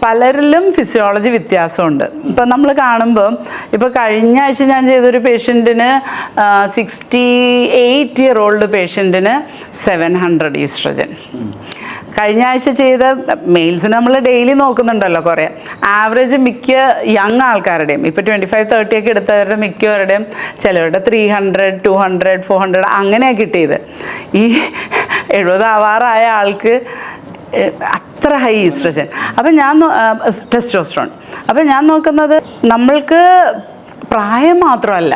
പലരിലും ഫിസിയോളജി വ്യത്യാസമുണ്ട്. ഇപ്പം നമ്മൾ കാണുമ്പോൾ ഇപ്പോൾ കഴിഞ്ഞ ആഴ്ച ഞാൻ ചെയ്തൊരു പേഷ്യൻറ്റിന് 68-year-old പേഷ്യൻറ്റിന് 700 ഈസ്ട്രജൻ. കഴിഞ്ഞ ആഴ്ച ചെയ്ത മെയിൽസിന് നമ്മൾ ഡെയിലി നോക്കുന്നുണ്ടല്ലോ കുറേ. ആവറേജ് മിക്ക യങ് ആൾക്കാരുടെയും ഇപ്പോൾ 25-30 ഒക്കെ എടുത്തവരുടെ മിക്കവരുടെയും ചിലവരുടെ 300, 200, 400 അങ്ങനെയാണ് കിട്ടിയത്. ഈ 70 ആവാറായ ആൾക്ക് അത്ര ഹൈ ഈസ്ട്രജൻ. അപ്പം ടെസ്റ്റോസ്റ്ററോൺ. അപ്പം ഞാൻ നോക്കുന്നത് നമ്മൾക്ക് പ്രായം മാത്രമല്ല,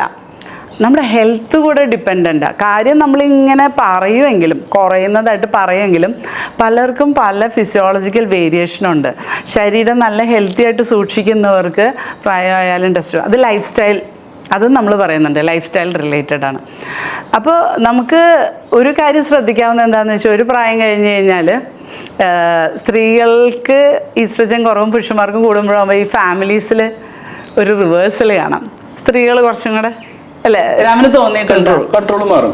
നമ്മുടെ ഹെൽത്ത് കൂടെ ഡിപ്പെൻഡൻ്റാണ്. കാര്യം നമ്മളിങ്ങനെ പറയുമെങ്കിലും കുറയുന്നതായിട്ട് പറയുമെങ്കിലും പലർക്കും പല ഫിസിയോളജിക്കൽ വേരിയേഷനുണ്ട്. ശരീരം നല്ല ഹെൽത്തി ആയിട്ട് സൂക്ഷിക്കുന്നവർക്ക് പ്രായമായാലും ടെസ്റ്റോ അത് ലൈഫ് സ്റ്റൈൽ, അതും നമ്മൾ പറയുന്നുണ്ട്, ലൈഫ് സ്റ്റൈൽ റിലേറ്റഡ് ആണ്. അപ്പോൾ നമുക്ക് ഒരു കാര്യം ശ്രദ്ധിക്കാവുന്ന എന്താണെന്ന് വെച്ചാൽ, ഒരു പ്രായം കഴിഞ്ഞ് കഴിഞ്ഞാൽ സ്ത്രീകൾക്ക് ഈസ്ട്രജൻ കുറവും പുരുഷന്മാർക്കും കൂടുമ്പോഴാകുമ്പോൾ ഈ ഫാമിലീസിൽ ഒരു റിവേഴ്സൽ കാണാം. സ്ത്രീകൾ കുറച്ചും കൂടെ അല്ലേ രാമന് തോന്നിയിട്ടുണ്ടോ? കൺട്രോൾ മാറും.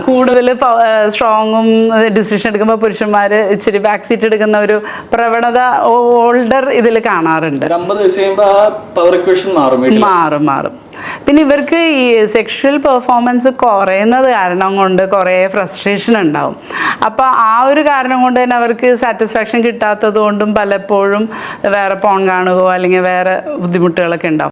കൂടുതൽ സ്ട്രോങ്ങും ഡിസിഷൻ എടുക്കുമ്പോൾ പുരുഷന്മാർ ഇച്ചിരി ബാക്ക് സീറ്റ് എടുക്കുന്ന ഒരു പ്രവണത ഓൾഡർ ഇതിൽ കാണാറുണ്ട്. മാറും. പിന്നെ ഇവർക്ക് ഈ സെക്ഷൽ പെർഫോമൻസ് കുറയുന്നത് കാരണം കൊണ്ട് കുറേ ഫ്രസ്ട്രേഷൻ ഉണ്ടാവും. അപ്പോൾ ആ ഒരു കാരണം കൊണ്ട് തന്നെ അവർക്ക് സാറ്റിസ്ഫാക്ഷൻ കിട്ടാത്തത് കൊണ്ടും പലപ്പോഴും വേറെ പോൺ കാണുകയോ അല്ലെങ്കിൽ വേറെ ബുദ്ധിമുട്ടുകളൊക്കെ ഉണ്ടാവും.